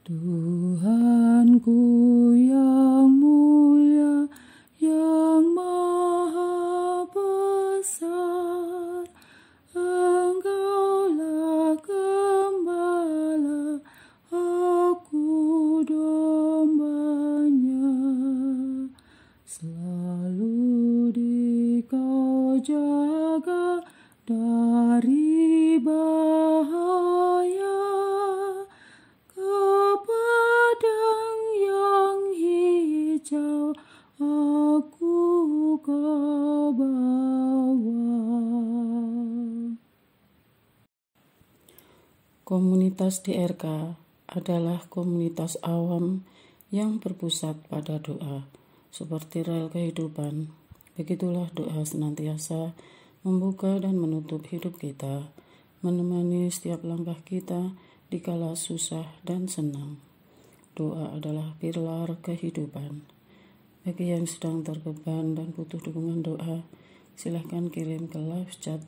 Tuhanku yang mulia, yang maha besar, Engkaulah gembala, aku dombanya. Selalu Dikau jaga dari bahaya, ke padang yang hijau aku kau bawa. Komunitas DRK adalah komunitas awam yang berpusat pada doa, seperti rel kehidupan. Begitulah doa senantiasa membuka dan menutup hidup kita, menemani setiap langkah kita di kala susah dan senang. Doa adalah pilar kehidupan. Bagi yang sedang terbeban dan butuh dukungan doa, silahkan kirim ke live chat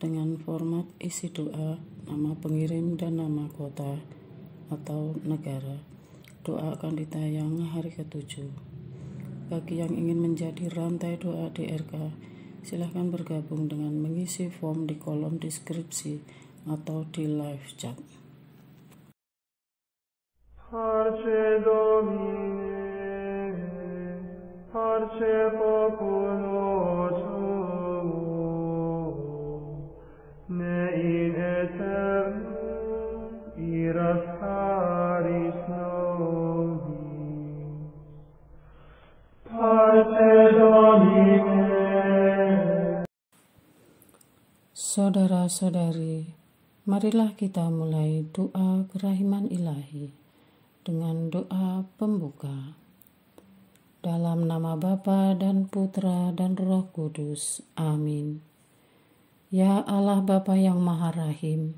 dengan format isi doa, nama pengirim dan nama kota atau negara. Doa akan ditayang hari ke-7. Bagi yang ingin menjadi rantai doa DRK, silahkan bergabung dengan mengisi form di kolom deskripsi atau di live chat. Parce Domine, parce populo tuo, ne in aeternum iras caris nobis. Parce Domine. Saudara-saudari, marilah kita mulai doa kerahiman ilahi dengan doa pembuka. Dalam nama Bapa dan Putra dan Roh Kudus. Amin. Ya Allah Bapa yang Maha Rahim,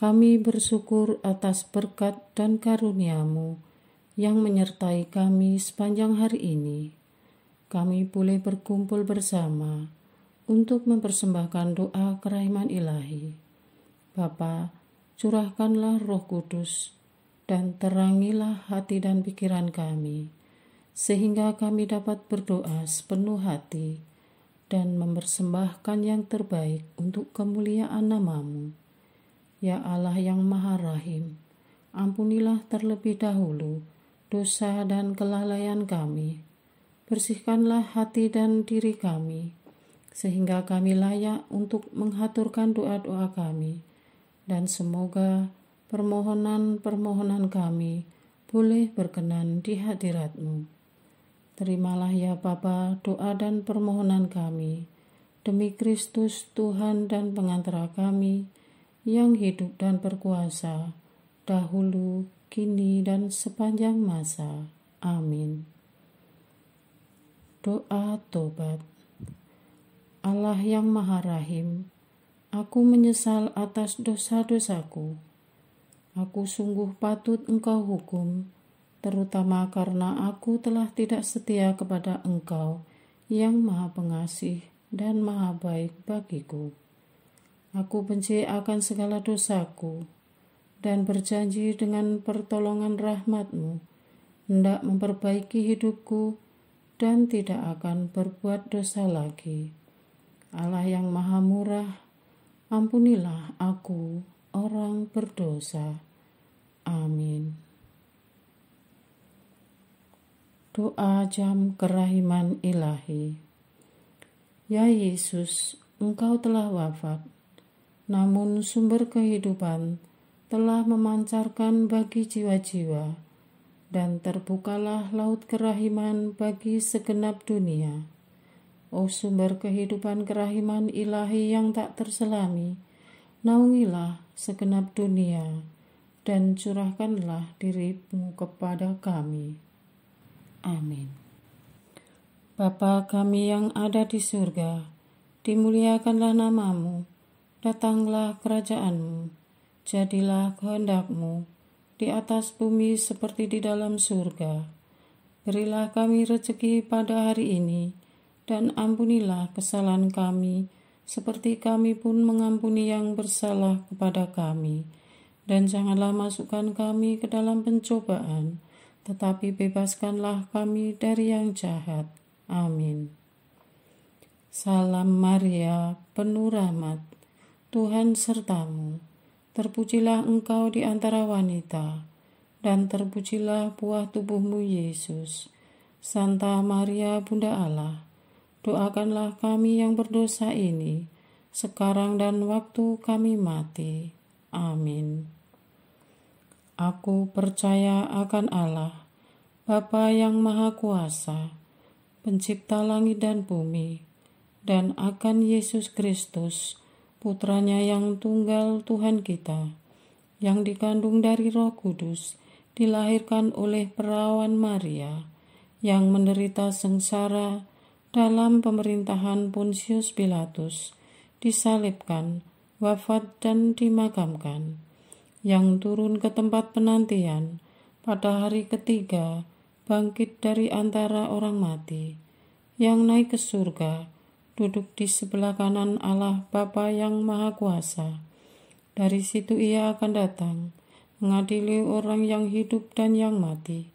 kami bersyukur atas berkat dan karunia-Mu yang menyertai kami sepanjang hari ini. Kami boleh berkumpul bersama untuk mempersembahkan doa kerahiman ilahi. Bapa, curahkanlah Roh Kudus dan terangilah hati dan pikiran kami, sehingga kami dapat berdoa sepenuh hati dan mempersembahkan yang terbaik untuk kemuliaan nama-Mu. Ya Allah yang Maha Rahim, ampunilah terlebih dahulu dosa dan kelalaian kami. Bersihkanlah hati dan diri kami, sehingga kami layak untuk menghaturkan doa-doa kami, dan semoga permohonan-permohonan kami boleh berkenan di hadirat-Mu. Terimalah ya Bapa doa dan permohonan kami, demi Kristus Tuhan dan pengantara kami, yang hidup dan berkuasa, dahulu, kini, dan sepanjang masa. Amin. Doa tobat. Allah yang Maha Rahim, aku menyesal atas dosa-dosaku. Aku sungguh patut Engkau hukum, terutama karena aku telah tidak setia kepada Engkau yang Maha Pengasih dan Maha Baik bagiku. Aku benci akan segala dosaku dan berjanji dengan pertolongan rahmat-Mu hendak memperbaiki hidupku dan tidak akan berbuat dosa lagi. Allah yang Maha Murah, ampunilah aku, orang berdosa. Amin. Doa jam kerahiman ilahi. Ya Yesus, Engkau telah wafat, namun sumber kehidupan telah memancarkan bagi jiwa-jiwa, dan terbukalah laut kerahiman bagi segenap dunia. O sumber kehidupan kerahiman ilahi yang tak terselami, naungilah segenap dunia, dan curahkanlah diri-Mu kepada kami. Amin. Bapa kami yang ada di surga, dimuliakanlah nama-Mu, datanglah kerajaan-Mu, jadilah kehendak-Mu di atas bumi seperti di dalam surga. Berilah kami rezeki pada hari ini, dan ampunilah kesalahan kami, seperti kami pun mengampuni yang bersalah kepada kami. dan janganlah masukkan kami ke dalam pencobaan, tetapi bebaskanlah kami dari yang jahat. Amin. Salam Maria, penuh rahmat, Tuhan sertamu. Terpujilah engkau di antara wanita, dan terpujilah buah tubuhmu Yesus. Santa Maria, Bunda Allah, doakanlah kami yang berdosa ini, sekarang dan waktu kami mati. Amin. Aku percaya akan Allah, Bapa yang Maha Kuasa, Pencipta langit dan bumi, dan akan Yesus Kristus, Putranya yang tunggal Tuhan kita, yang dikandung dari Roh Kudus, dilahirkan oleh perawan Maria, yang menderita sengsara dalam pemerintahan Pontius Pilatus, disalibkan, wafat dan dimakamkan, yang turun ke tempat penantian, pada hari ketiga bangkit dari antara orang mati, yang naik ke surga, duduk di sebelah kanan Allah Bapa yang Maha Kuasa. Dari situ ia akan datang, mengadili orang yang hidup dan yang mati.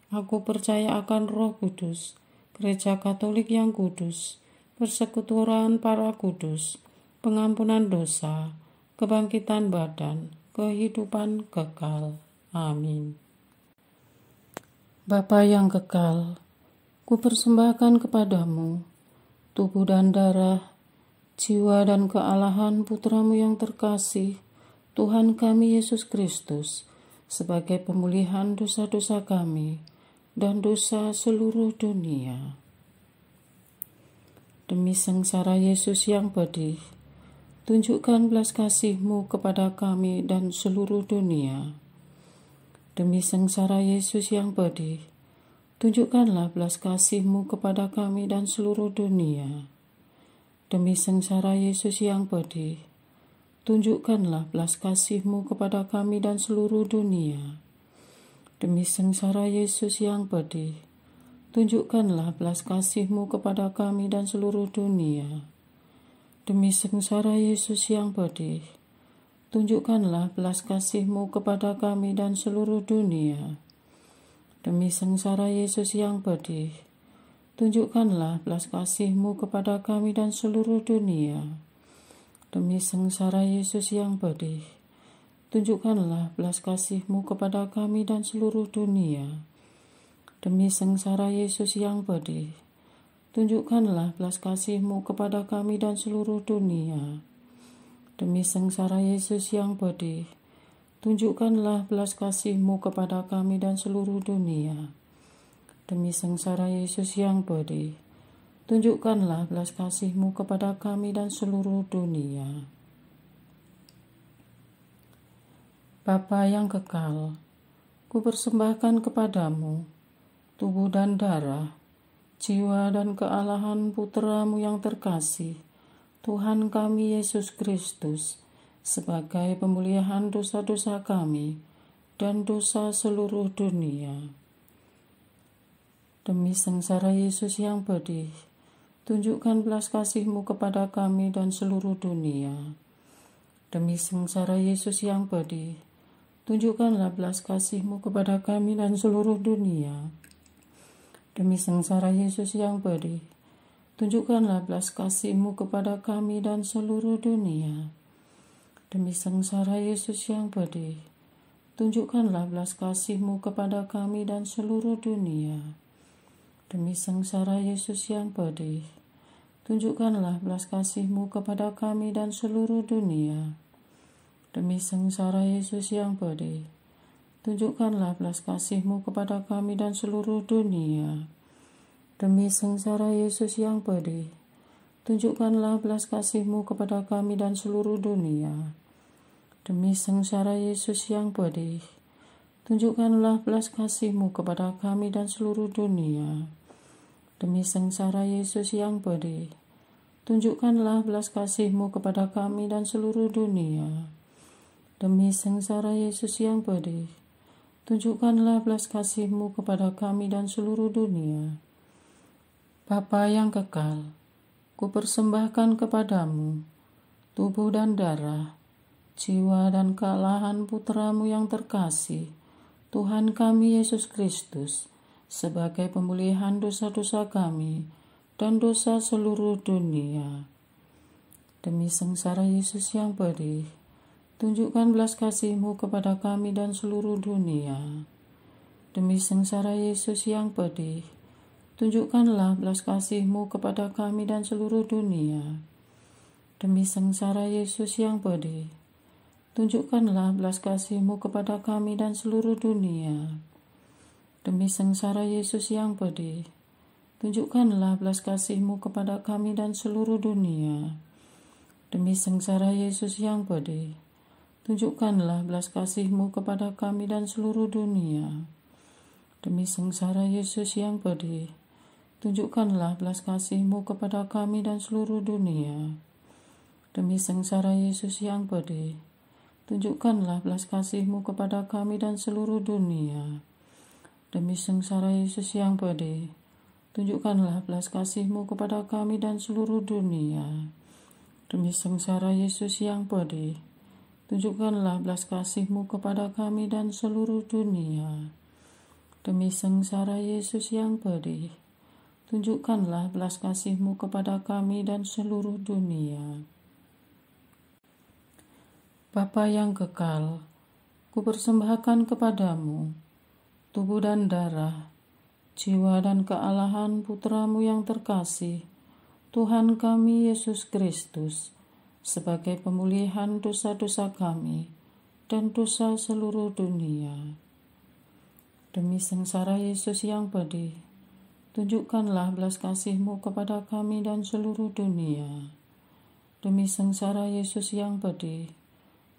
Aku percaya akan Roh Kudus, Gereja Katolik yang kudus, persekutuan para kudus, pengampunan dosa, kebangkitan badan, kehidupan kekal. Amin. Bapa yang kekal, kupersembahkan kepadamu tubuh dan darah, jiwa dan kealahan Putramu yang terkasih, Tuhan kami Yesus Kristus, sebagai pemulihan dosa-dosa kami dan dosa seluruh dunia. Demi sengsara Yesus yang pedih, tunjukkan belas kasih-Mu kepada kami dan seluruh dunia. Demi sengsara Yesus yang pedih, tunjukkanlah belas kasih-Mu kepada kami dan seluruh dunia. Demi sengsara Yesus yang pedih, tunjukkanlah belas kasih-Mu kepada kami dan seluruh dunia. Demi sengsara Yesus yang pedih, tunjukkanlah belas kasih-Mu kepada kami dan seluruh dunia. Demi sengsara Yesus yang pedih, tunjukkanlah belas kasih-Mu kepada kami dan seluruh dunia. Demi sengsara Yesus yang pedih, tunjukkanlah belas kasih-Mu kepada kami dan seluruh dunia. Demi sengsara Yesus yang pedih, tunjukkanlah belas kasih-Mu kepada kami dan seluruh dunia. Demi sengsara Yesus yang pedih, tunjukkanlah belas kasih-Mu kepada kami dan seluruh dunia. Demi sengsara Yesus yang pedih, tunjukkanlah belas kasih-Mu kepada kami dan seluruh dunia. Demi sengsara Yesus yang pedih, tunjukkanlah belas kasih-Mu kepada kami dan seluruh dunia. Bapa yang kekal, kupersembahkan kepadamu tubuh dan darah, jiwa dan kealahan Putra-Mu yang terkasih, Tuhan kami Yesus Kristus, sebagai pemulihan dosa-dosa kami dan dosa seluruh dunia. Demi sengsara Yesus yang pedih, tunjukkan belas kasih-Mu kepada kami dan seluruh dunia. Demi sengsara Yesus yang pedih, tunjukkanlah belas kasih-Mu kepada kami dan seluruh dunia. Demi sengsara Yesus yang pedih, tunjukkanlah belas kasih-Mu kepada kami dan seluruh dunia. Demi sengsara Yesus yang pedih, tunjukkanlah belas kasih-Mu kepada kami dan seluruh dunia. Demi sengsara Yesus yang pedih, tunjukkanlah belas kasih-Mu kepada kami dan seluruh dunia. Demi sengsara Yesus yang pedih, tunjukkanlah belas kasih-Mu kepada kami dan seluruh dunia. Demi sengsara Yesus yang pedih, tunjukkanlah belas kasih-Mu kepada kami dan seluruh dunia. Demi sengsara Yesus yang pedih, tunjukkanlah belas kasih-Mu kepada kami dan seluruh dunia. Demi sengsara Yesus yang pedih, tunjukkanlah belas kasih-Mu kepada kami dan seluruh dunia. Demi sengsara Yesus yang pedih, tunjukkanlah belas kasih-Mu kepada kami dan seluruh dunia. Bapa yang kekal, kupersembahkan kepadamu tubuh dan darah, jiwa dan kealahan Putra-Mu yang terkasih, Tuhan kami Yesus Kristus, sebagai pemulihan dosa-dosa kami dan dosa seluruh dunia. Demi sengsara Yesus yang pedih, tunjukkan belas kasih-Mu kepada kami dan seluruh dunia. Demi sengsara Yesus yang pedih, tunjukkanlah belas kasih-Mu kepada kami dan seluruh dunia. Demi sengsara Yesus yang pedih, tunjukkanlah belas kasih-Mu kepada kami dan seluruh dunia. Demi sengsara Yesus yang pedih, tunjukkanlah belas kasih-Mu kepada kami dan seluruh dunia. Demi sengsara Yesus yang pedih, tunjukkanlah belas kasih-Mu kepada kami dan seluruh dunia. Demi sengsara Yesus yang pedih, tunjukkanlah belas kasih-Mu kepada kami dan seluruh dunia. Demi sengsara Yesus yang pedih, tunjukkanlah belas kasih-Mu kepada kami dan seluruh dunia. Demi sengsara Yesus yang pedih, tunjukkanlah belas kasih-Mu kepada kami dan seluruh dunia. Demi sengsara Yesus yang pedih, tunjukkanlah belas kasih-Mu kepada kami dan seluruh dunia. Demi sengsara Yesus yang pedih, tunjukkanlah belas kasih-Mu kepada kami dan seluruh dunia. Bapa yang kekal, kupersembahkan kepadamu tubuh dan darah, jiwa dan kealahan Putra-Mu yang terkasih, Tuhan kami Yesus Kristus, sebagai pemulihan dosa-dosa kami dan dosa seluruh dunia. Demi sengsara Yesus yang pedih, tunjukkanlah belas kasih-Mu kepada kami dan seluruh dunia. Demi sengsara Yesus yang pedih,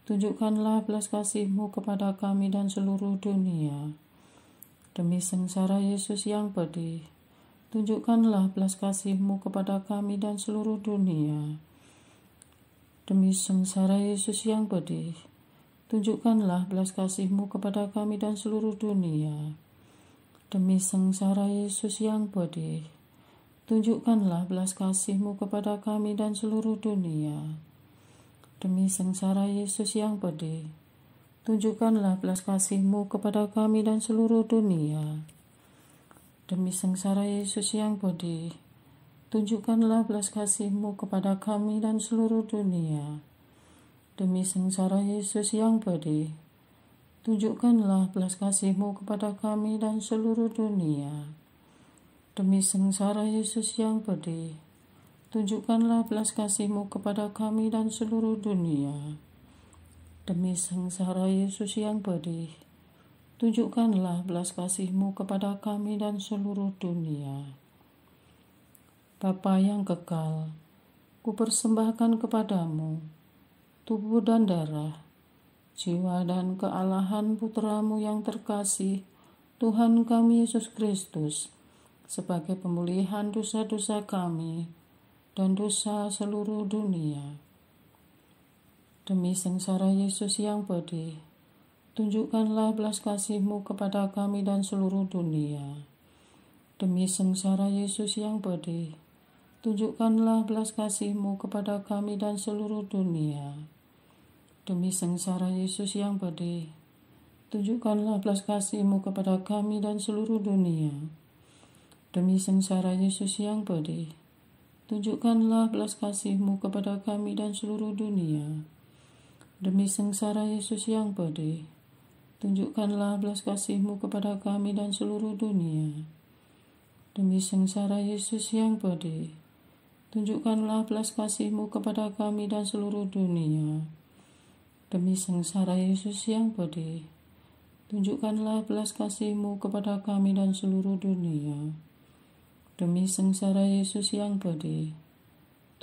tunjukkanlah belas kasih-Mu kepada kami dan seluruh dunia. Demi sengsara Yesus yang pedih, tunjukkanlah belas kasih-Mu kepada kami dan seluruh dunia. Demi sengsara Yesus yang pedih, tunjukkanlah belas kasih-Mu kepada kami dan seluruh dunia. Demi sengsara Yesus yang pedih, tunjukkanlah belas kasih-Mu kepada kami dan seluruh dunia. Demi sengsara Yesus yang pedih, tunjukkanlah belas kasih-Mu kepada kami dan seluruh dunia. Demi sengsara Yesus yang pedih, tunjukkanlah belas kasih-Mu kepada kami dan seluruh dunia. Demi sengsara Yesus yang pedih, tunjukkanlah belas kasih-Mu kepada kami dan seluruh dunia. Demi sengsara Yesus yang pedih, tunjukkanlah belas kasih-Mu kepada kami dan seluruh dunia. Demi sengsara Yesus yang pedih, tunjukkanlah belas kasih-Mu kepada kami dan seluruh dunia. Bapa yang kekal, kupersembahkan kepadamu tubuh dan darah, jiwa dan kealahan Putra-Mu yang terkasih, Tuhan kami Yesus Kristus, sebagai pemulihan dosa-dosa kami dan dosa seluruh dunia. Demi sengsara Yesus yang pedih, tunjukkanlah belas kasih-Mu kepada kami dan seluruh dunia. Demi sengsara Yesus yang pedih, tunjukkanlah belas kasih-Mu kepada kami dan seluruh dunia. Demi sengsara Yesus yang pedih, tunjukkanlah belas kasih-Mu kepada kami dan seluruh dunia. Demi sengsara Yesus yang pedih, tunjukkanlah belas kasih-Mu kepada kami dan seluruh dunia. Demi sengsara Yesus yang pedih, tunjukkanlah belas kasih-Mu kepada kami dan seluruh dunia. Demi sengsara Yesus yang pedih, tunjukkanlah belas kasih-Mu kepada kami dan seluruh dunia. Demi sengsara Yesus yang pedih, tunjukkanlah belas kasih-Mu kepada kami dan seluruh dunia. Demi sengsara Yesus yang pedih,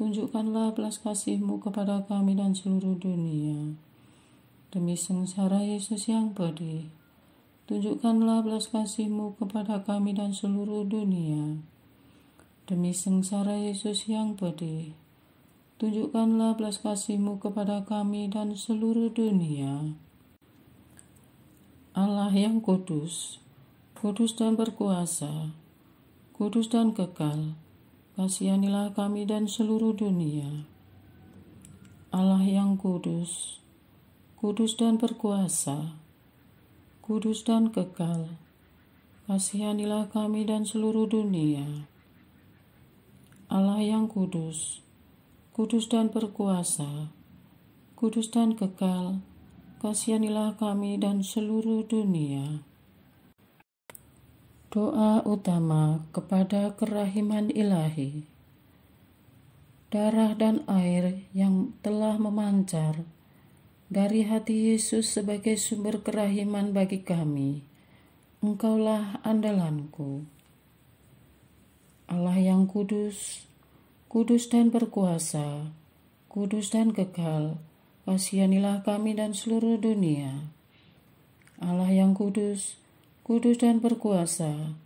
tunjukkanlah belas kasih-Mu kepada kami dan seluruh dunia. Demi sengsara Yesus yang pedih, tunjukkanlah belas kasih-Mu kepada kami dan seluruh dunia. Demi sengsara Yesus yang pedih, tunjukkanlah belas kasih-Mu kepada kami dan seluruh dunia. Allah yang kudus, kudus dan berkuasa, kudus dan kekal, kasihanilah kami dan seluruh dunia. Allah yang kudus, kudus dan berkuasa, kudus dan kekal. Kasihanilah kami dan seluruh dunia. Allah yang kudus, kudus dan berkuasa, kudus dan kekal, kasihanilah kami dan seluruh dunia. Doa utama kepada kerahiman ilahi. Darah dan air yang telah memancar dari hati Yesus sebagai sumber kerahiman bagi kami, Engkaulah andalanku. Allah yang kudus, kudus dan berkuasa, kudus dan kekal, kasihanilah kami dan seluruh dunia. Allah yang kudus, kudus dan berkuasa,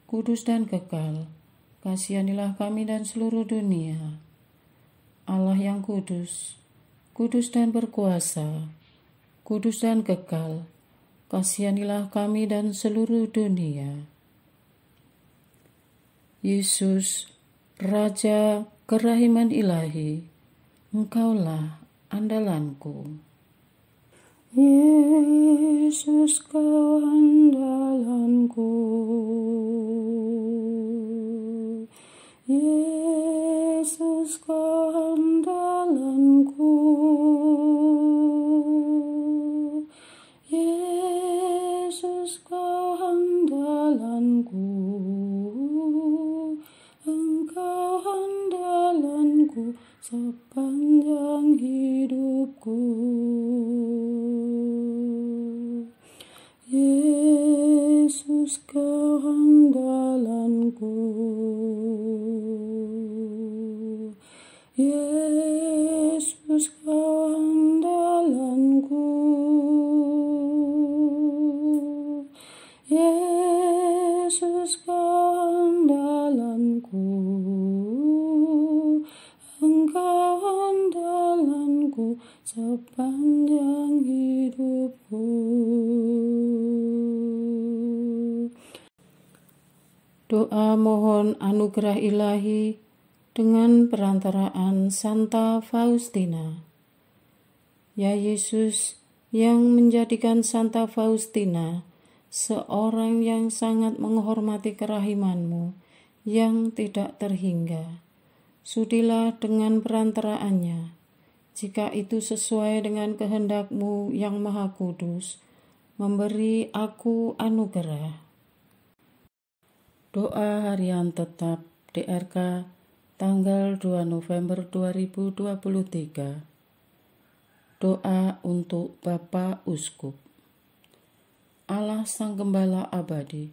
kudus dan kekal, kasihanilah kami dan seluruh dunia. Allah yang kudus, kudus dan berkuasa, kudus dan kekal, kasihanilah kami dan seluruh dunia. Yesus, Raja kerahiman ilahi, Engkaulah andalanku. Yesus, Kau andalanku. Yesus, Kau andalanku. Yesus, Kau andalanku. Engkau andalanku sepanjang hidupku. Yesus, Kau andalanku. Yesus, Kau andalanku. Yesus, Kau andalanku. Engkau andalanku sepanjang hidupku. Doa mohon anugerah ilahi dengan perantaraan Santa Faustina. Ya Yesus, yang menjadikan Santa Faustina seorang yang sangat menghormati kerahiman-Mu yang tidak terhingga, sudilah dengan perantaraannya, jika itu sesuai dengan kehendak-Mu yang maha kudus, memberi aku anugerah. Doa harian tetap DRK tanggal 2 November 2023. Doa untuk Bapak Uskup. Allah Sang Gembala Abadi,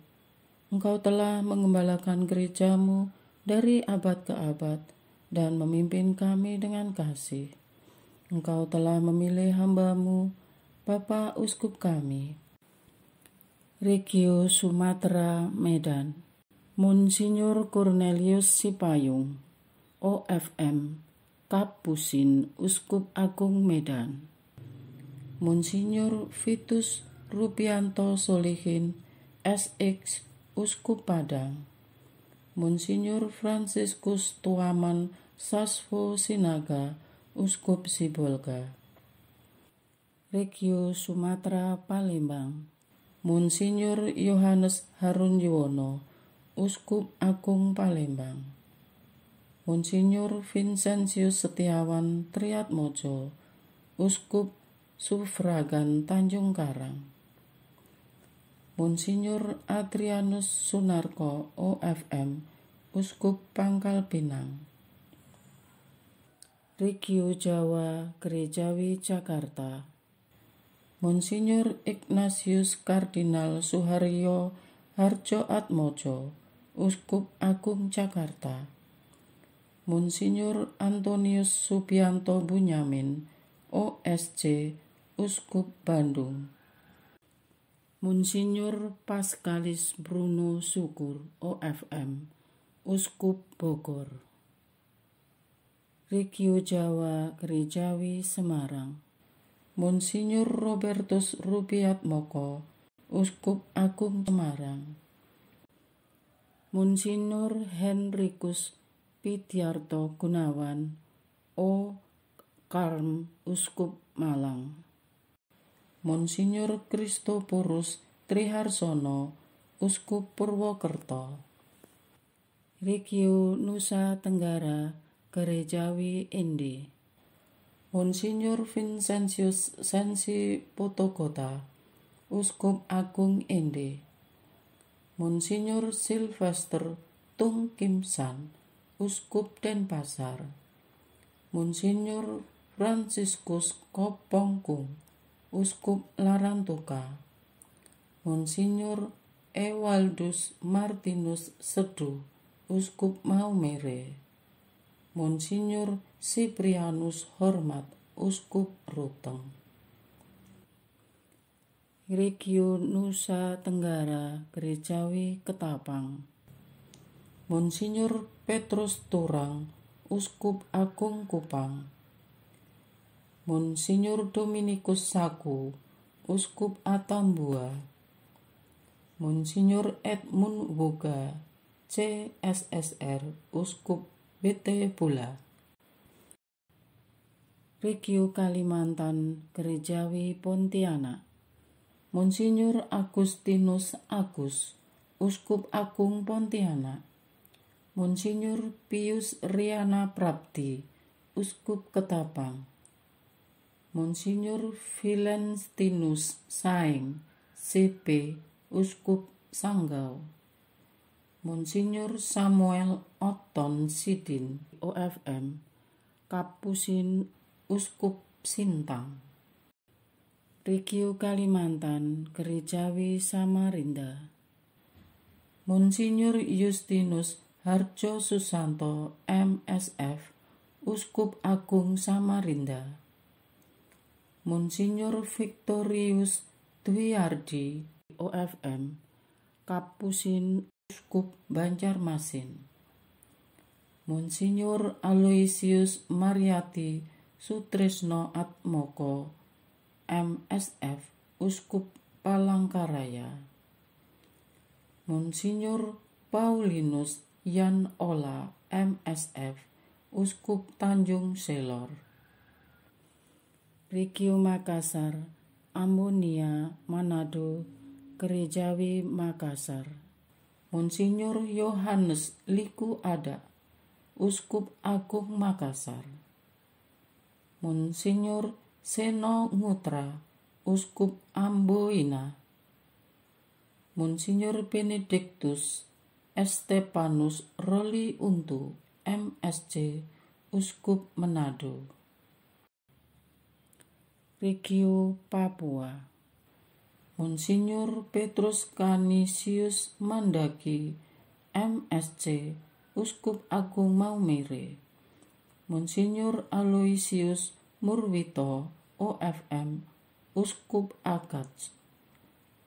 Engkau telah mengembalakan gereja-Mu dari abad ke abad dan memimpin kami dengan kasih. Engkau telah memilih hamba-Mu, Bapak Uskup kami, Regio Sumatera Medan, Monsinyur Cornelius Sipayung, OFM, Kapusin Uskup Agung Medan, Monsinyur Vitus Rupianto Solihin, SX, Uskup Padang, Monsinyur Franciscus Tuaman Sasvo Sinaga, Uskup Sibolga, Regio Sumatera Palembang, Monsinyur Yohanes Harun Yuwono, Uskup Agung Palembang, Monsinyur Vincentius Setiawan Triatmojo, Uskup Sufragan Tanjung Karang, Monsinyur Adrianus Sunarko, OFM, Uskup Pangkal Pinang, Regio Jawa Gerejawi Jakarta, Monsinyur Ignatius Kardinal Suharyo Harjo Atmojo, Uskup Agung Jakarta, Monsinyur Antonius Subianto Bunyamin, OSC, Uskup Bandung, Monsinyur Pascalis Bruno Syukur, OFM, Uskup Bogor, Regio Jawa Gerejawi Semarang, Monsinyur Robertus Rupiatmoko, Uskup Agung Semarang, Monsinyur Henrikus Pidiarto Gunawan, O. Karm, Uskup Malang. Monsinyur Kristoporus Triharsono, Uskup Purwokerto. Regio Nusa Tenggara Gerejawi Ende, Monsinyur Vincentius Sensi Potokota, Uskup Agung Ende. Monsinyur Sylvester Tung Kim San, Uskup Denpasar. Monsinyur Franciscus Kopongkung, Uskup Larantuka. Monsinyur Ewaldus Martinus Sedu, Uskup Maumere. Monsinyur Siprianus Hormat, Uskup Ruteng. Regio Nusa Tenggara Gerejawi Ketapang, Monsinyur Petrus Turang, Uskup Agung Kupang. Monsinyur Dominikus Saku, Uskup Atambua. Monsinyur Edmund Woga, CSSR, Uskup BT Bula. Regio Kalimantan Gerejawi Pontianak, Monsinyur Agustinus Agus, Uskup Agung Pontianak. Monsinyur Pius Riana Prapti, Uskup Ketapang. Monsinyur Vilentinus Saeng, CP, Uskup Sanggau. Monsinyur Samuel Oton Sidin, OFM, Kapusin, Uskup Sintang. Regio Kalimantan Gerejawi Samarinda, Monsinyur Justinus Harjo Susanto, MSF, Uskup Agung Samarinda. Monsinyur Victorius Dwiardi, OFM, Kapusin, Uskup Banjarmasin. Monsinyur Aloysius Mariati Sutrisno Atmoko, MSF, Uskup Palangkaraya. Monsinyur Paulinus Yan Ola, MSF, Uskup Tanjung Selor. Regio Makassar, Ambonia, Manado, Gerejawi Makassar, Monsinyur Yohanes Liku Ada, Uskup Agung Makassar. Monsinyur Seno Ngutra, Uskup Amboina. Monsinyur Benedictus Estepanus Roli Untu, MSc, Uskup Manado. Regio Papua, Monsinyur Petrus Canisius Mandaki, MSc, Uskup Agung Maumere. Monsinyur Aloysius Murwito, OFM, Uskup Akats.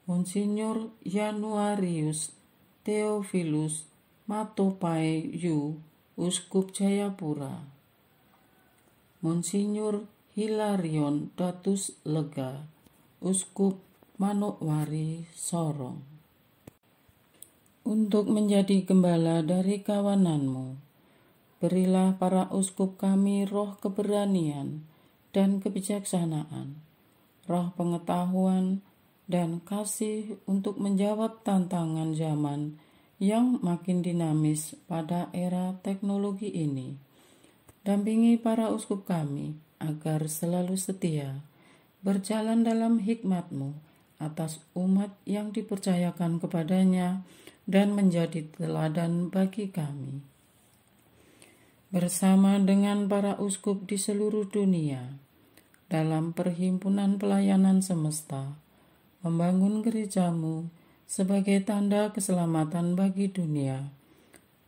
Monsinyur Januarius Theophilus Matopai Yu, Uskup Jayapura. Monsinyur Hilarion Datus Lega, Uskup Manokwari Sorong. Untuk menjadi gembala dari kawananmu, berilah para uskup kami roh keberanian dan kebijaksanaan, roh pengetahuan dan kasih untuk menjawab tantangan zaman yang makin dinamis pada era teknologi ini. Dampingi para uskup kami agar selalu setia, berjalan dalam hikmat-Mu atas umat yang dipercayakan kepadanya dan menjadi teladan bagi kami. Bersama dengan para uskup di seluruh dunia, dalam perhimpunan pelayanan semesta, membangun gereja-Mu sebagai tanda keselamatan bagi dunia.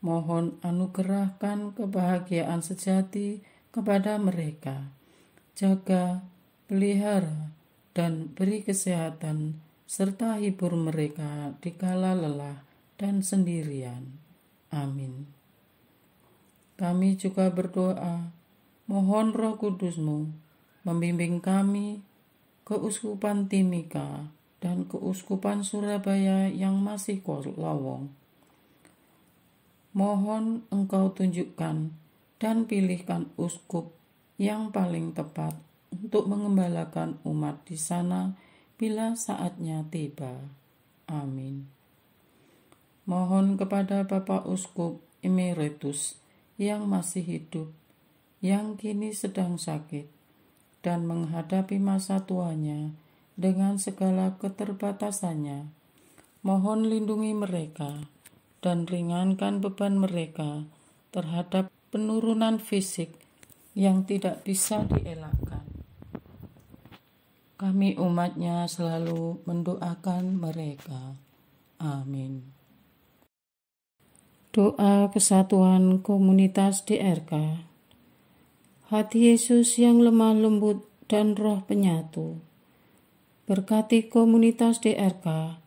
Mohon anugerahkan kebahagiaan sejati kepada mereka. Jaga, pelihara, dan beri kesehatan, serta hibur mereka di kala lelah dan sendirian. Amin. Kami juga berdoa, mohon Roh Kudus-Mu membimbing kami, Keuskupan Timika dan Keuskupan Surabaya yang masih lowong. Mohon Engkau tunjukkan dan pilihkan uskup yang paling tepat untuk mengembalakan umat di sana bila saatnya tiba. Amin. Mohon kepada Bapak Uskup Emeritus yang masih hidup, yang kini sedang sakit, dan menghadapi masa tuanya dengan segala keterbatasannya. Mohon lindungi mereka dan ringankan beban mereka terhadap penurunan fisik yang tidak bisa dielakkan. Kami umatnya selalu mendoakan mereka. Amin. Doa kesatuan komunitas DRK. Hati Yesus yang lemah lembut dan roh penyatu, berkati komunitas DRK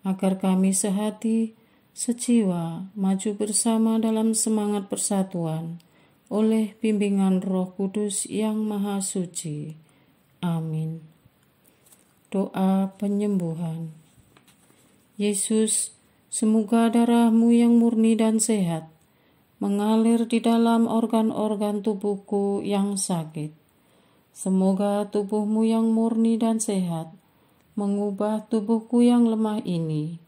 agar kami sehati, sejiwa, maju bersama dalam semangat persatuan oleh bimbingan Roh Kudus yang Maha Suci. Amin. Doa penyembuhan. Yesus, semoga darah-Mu yang murni dan sehat mengalir di dalam organ-organ tubuhku yang sakit. Semoga tubuh-Mu yang murni dan sehat mengubah tubuhku yang lemah ini,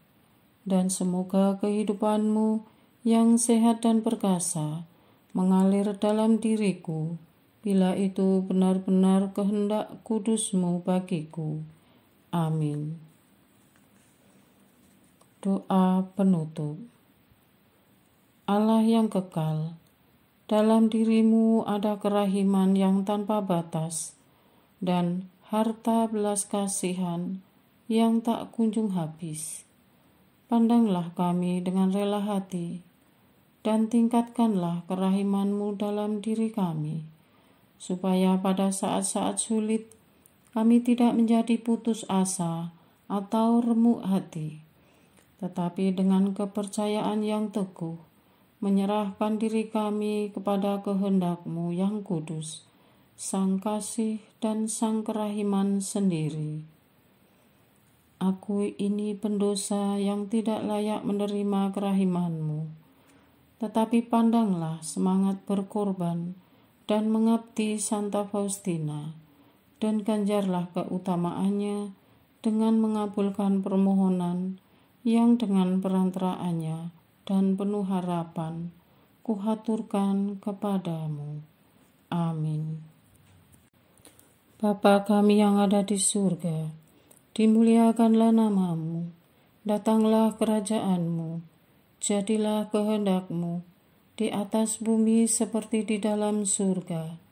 dan semoga kehidupan-Mu yang sehat dan perkasa mengalir dalam diriku, bila itu benar-benar kehendak kudus-Mu bagiku. Amin. Doa penutup. Allah yang kekal, dalam diri-Mu ada kerahiman yang tanpa batas dan harta belas kasihan yang tak kunjung habis. Pandanglah kami dengan rela hati, dan tingkatkanlah kerahiman-Mu dalam diri kami, supaya pada saat-saat sulit kami tidak menjadi putus asa atau remuk hati, tetapi dengan kepercayaan yang teguh, menyerahkan diri kami kepada kehendak-Mu yang kudus, Sang Kasih dan Sang Kerahiman sendiri. Aku ini pendosa yang tidak layak menerima kerahiman-Mu, tetapi pandanglah semangat berkorban dan mengabdi Santa Faustina, dan ganjarlah keutamaannya dengan mengabulkan permohonan yang dengan perantaraannya dan penuh harapan kuhaturkan kepadamu. Amin. Bapa kami yang ada di surga, dimuliakanlah nama-Mu, datanglah kerajaan-Mu, jadilah kehendak-Mu di atas bumi seperti di dalam surga.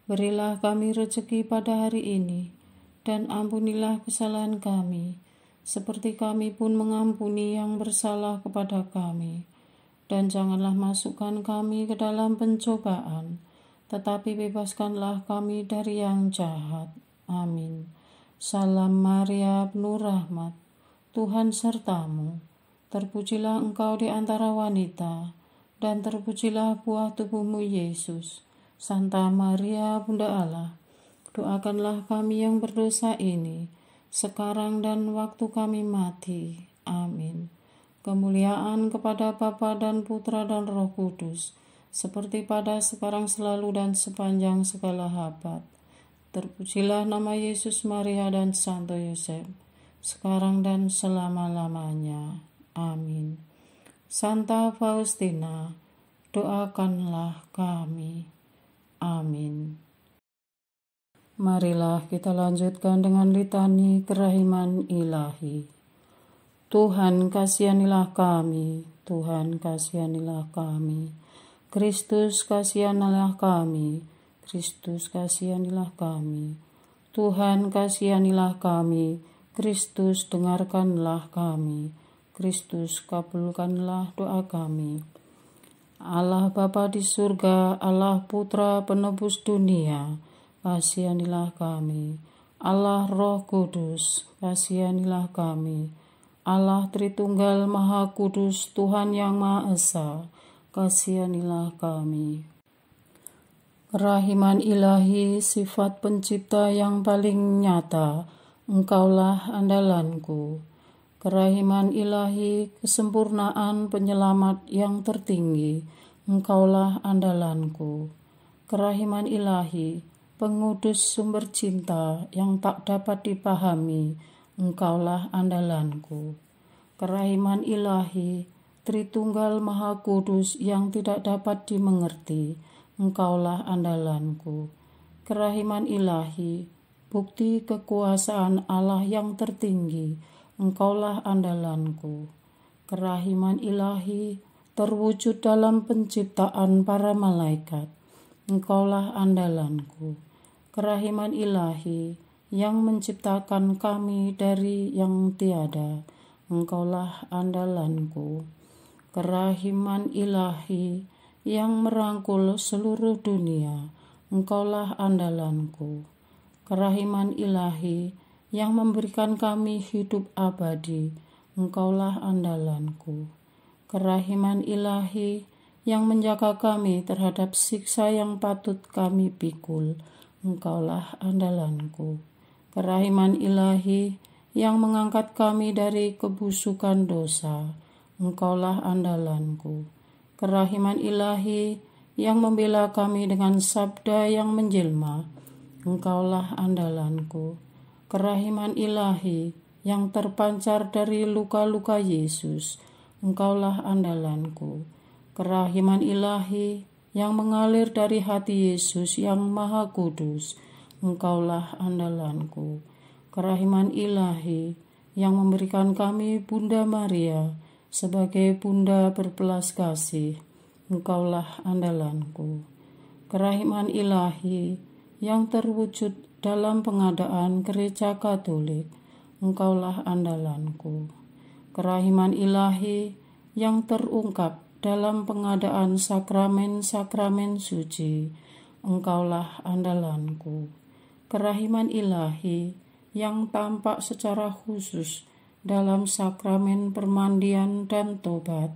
Berilah kami rezeki pada hari ini, dan ampunilah kesalahan kami, seperti kami pun mengampuni yang bersalah kepada kami. Dan janganlah masukkan kami ke dalam pencobaan, tetapi bebaskanlah kami dari yang jahat. Amin. Salam Maria, penuh rahmat, Tuhan serta-Mu. Terpujilah Engkau di antara wanita, dan terpujilah buah tubuh-Mu Yesus. Santa Maria, Bunda Allah, doakanlah kami yang berdosa ini, sekarang dan waktu kami mati. Amin. Kemuliaan kepada Bapa dan Putra dan Roh Kudus, seperti pada sekarang, selalu, dan sepanjang segala abad. Terpujilah nama Yesus, Maria, dan Santo Yosef, sekarang dan selama-lamanya. Amin. Santa Faustina, doakanlah kami. Amin. Marilah kita lanjutkan dengan litani kerahiman ilahi. Tuhan kasihanilah kami, Tuhan kasihanilah kami, Kristus kasihanilah kami, Kristus kasihanilah kami, Tuhan kasihanilah kami, Kristus dengarkanlah kami, Kristus kabulkanlah doa kami. Allah Bapa di surga, Allah Putra penebus dunia, kasihanilah kami. Allah Roh Kudus, kasihanilah kami. Allah Tritunggal Maha Kudus, Tuhan yang Maha Esa, kasihanilah kami. Kerahiman ilahi, sifat pencipta yang paling nyata, Engkaulah andalanku. Kerahiman ilahi, kesempurnaan penyelamat yang tertinggi, Engkaulah andalanku. Kerahiman ilahi, pengudus sumber cinta yang tak dapat dipahami, Engkaulah andalanku. Kerahiman ilahi, Tritunggal Maha Kudus yang tidak dapat dimengerti, Engkaulah andalanku. Kerahiman ilahi, bukti kekuasaan Allah yang tertinggi, Engkaulah andalanku. Kerahiman ilahi, terwujud dalam penciptaan para malaikat, Engkaulah andalanku. Kerahiman ilahi, yang menciptakan kami dari yang tiada, Engkaulah andalanku. Kerahiman ilahi, yang merangkul seluruh dunia, Engkaulah andalanku. Kerahiman ilahi, yang memberikan kami hidup abadi, Engkaulah andalanku. Kerahiman ilahi, yang menjaga kami terhadap siksa yang patut kami pikul, Engkaulah andalanku. Kerahiman ilahi, yang mengangkat kami dari kebusukan dosa, Engkaulah andalanku. Kerahiman ilahi, yang membela kami dengan sabda yang menjelma, Engkaulah andalanku. Kerahiman ilahi, yang terpancar dari luka-luka Yesus, Engkaulah andalanku. Kerahiman ilahi, yang mengalir dari hati Yesus yang Maha Kudus, Engkaulah andalanku. Kerahiman ilahi, yang memberikan kami Bunda Maria sebagai bunda berbelas kasih, Engkaulah andalanku. Kerahiman ilahi, yang terwujud dalam pengadaan Gereja Katolik, Engkaulah andalanku. Kerahiman ilahi, yang terungkap dalam pengadaan sakramen-sakramen suci, Engkaulah andalanku. Kerahiman ilahi, yang tampak secara khusus dalam sakramen permandian dan tobat,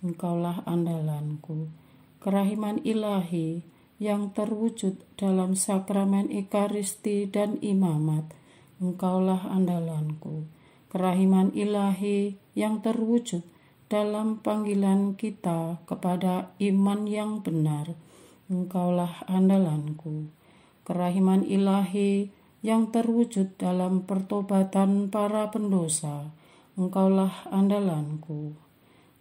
Engkaulah andalanku. Kerahiman ilahi, yang terwujud dalam sakramen Ekaristi dan imamat, Engkaulah andalanku. Kerahiman ilahi, yang terwujud dalam panggilan kita kepada iman yang benar, Engkaulah andalanku. Kerahiman ilahi, yang terwujud dalam pertobatan para pendosa, Engkaulah andalanku.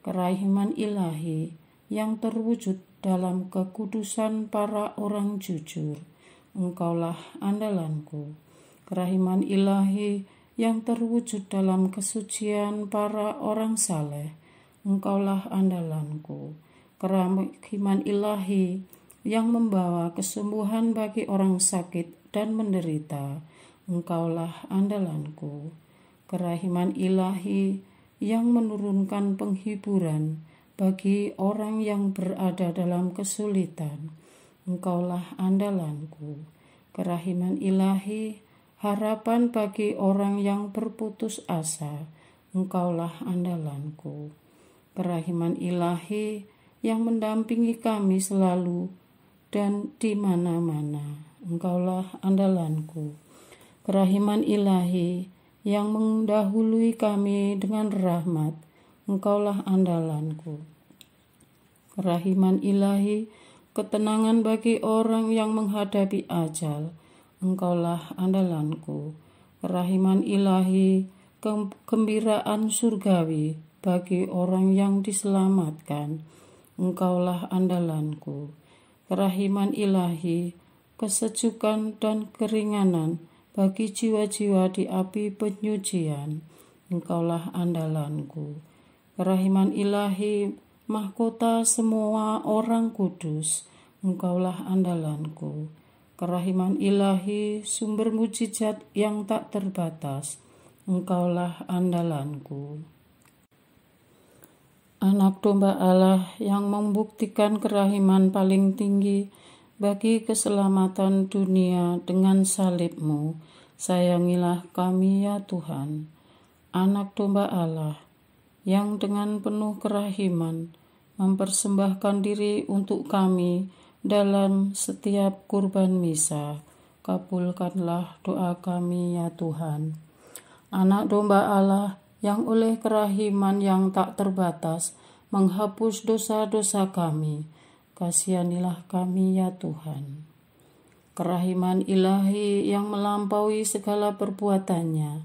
Kerahiman ilahi, yang terwujud dalam kekudusan para orang jujur, Engkaulah andalanku. Kerahiman ilahi, yang terwujud dalam kesucian para orang saleh, Engkaulah andalanku. Kerahiman ilahi, yang membawa kesembuhan bagi orang sakit dan menderita, Engkaulah andalanku. Kerahiman ilahi, yang menurunkan penghiburan bagi orang yang berada dalam kesulitan, Engkaulah andalanku. Kerahiman ilahi, harapan bagi orang yang berputus asa, Engkaulah andalanku. Kerahiman ilahi, yang mendampingi kami selalu dan di mana-mana, Engkaulah andalanku. Kerahiman ilahi, yang mendahului kami dengan rahmat, Engkaulah andalanku. Kerahiman ilahi, ketenangan bagi orang yang menghadapi ajal, Engkaulah andalanku. Kerahiman ilahi, kegembiraan surgawi bagi orang yang diselamatkan, Engkaulah andalanku. Kerahiman ilahi, kesejukan dan keringanan bagi jiwa-jiwa di api penyucian, Engkaulah andalanku. Kerahiman ilahi, mahkota semua orang kudus, Engkaulah andalanku. Kerahiman ilahi, sumber mujizat yang tak terbatas, Engkaulah andalanku. Anak domba Allah yang membuktikan kerahiman paling tinggi bagi keselamatan dunia dengan salib-Mu, sayangilah kami ya Tuhan. Anak domba Allah yang dengan penuh kerahiman mempersembahkan diri untuk kami dalam setiap kurban misa, kabulkanlah doa kami ya Tuhan. Anak domba Allah yang oleh kerahiman yang tak terbatas menghapus dosa-dosa kami, kasihanilah kami ya Tuhan. Kerahiman ilahi yang melampaui segala perbuatannya,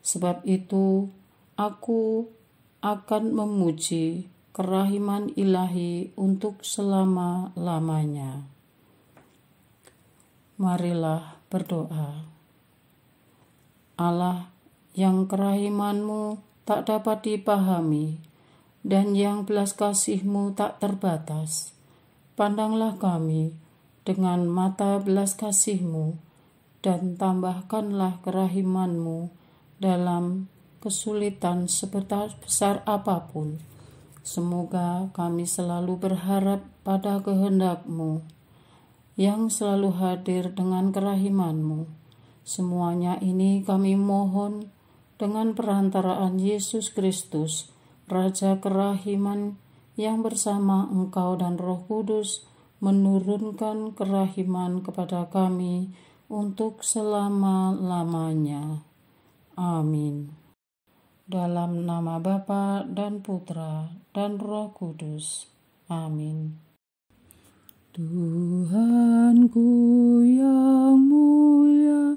Sebab itu, aku akan memuji kerahiman ilahi untuk selama-lamanya. Marilah berdoa. Allah yang kerahiman-Mu tak dapat dipahami dan yang belas kasih-Mu tak terbatas, pandanglah kami dengan mata belas kasih-Mu dan tambahkanlah kerahiman-Mu dalam kesulitan sebesar apapun. Semoga kami selalu berharap pada kehendak-Mu yang selalu hadir dengan kerahiman-Mu. Semuanya ini kami mohon dengan perantaraan Yesus Kristus, Raja kerahiman, yang bersama Engkau dan Roh Kudus menurunkan kerahiman kepada kami untuk selama-lamanya. Amin. Dalam nama Bapa dan Putra dan Roh Kudus. Amin. Tuhanku yang mulia,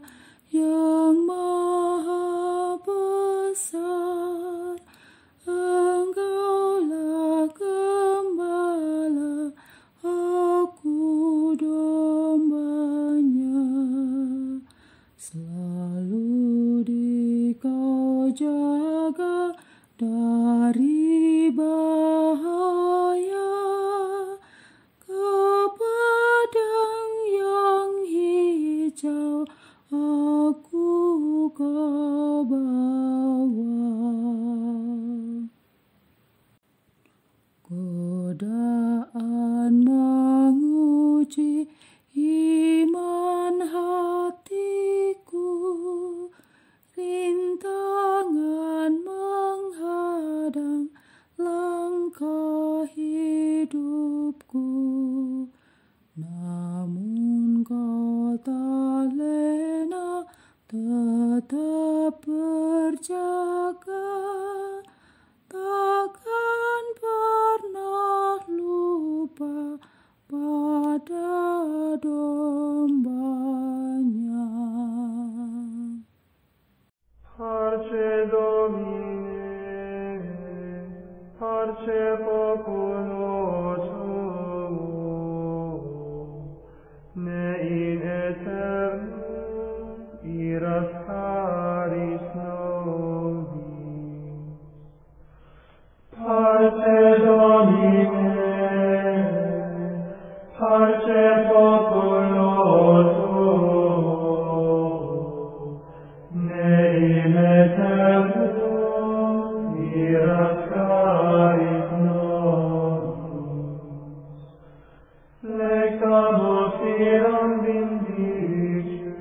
yang maha besar, Engkaulah gembala, aku dombanya. Selalu Dikau jaga dari bahaya, ke padang yang hijau aku kau bawa. Godaan menguji iman hatiku, rintangan menghadang langkah hidupku. Namun Kau tak lena, tetap berjaga, takkan pernah lupa pada dombanya. Parce Domine, parce populo tuo, ne in aeternum iras caris nobis. Parce Domine, parce populo tuo, ne in aeternum iras caris nobis. Lectamus iram vindicem,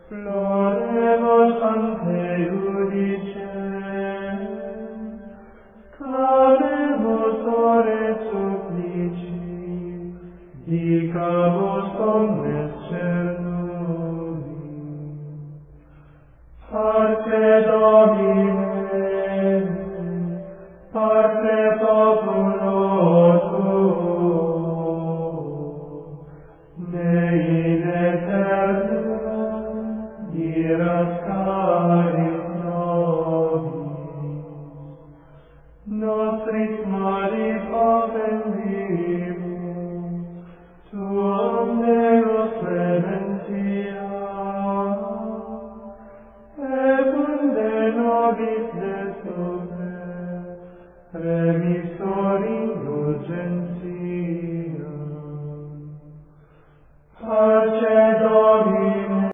floremus ante judicem, clamemus ore supplici, dicamus omnes cernuli. Parce Domine, parce populo tuo, ne in aeternum iras caris nobis. Nostris malis offendimus, tuam Deus clementia, ebunde nobis desume, remissor indulgentia. Parce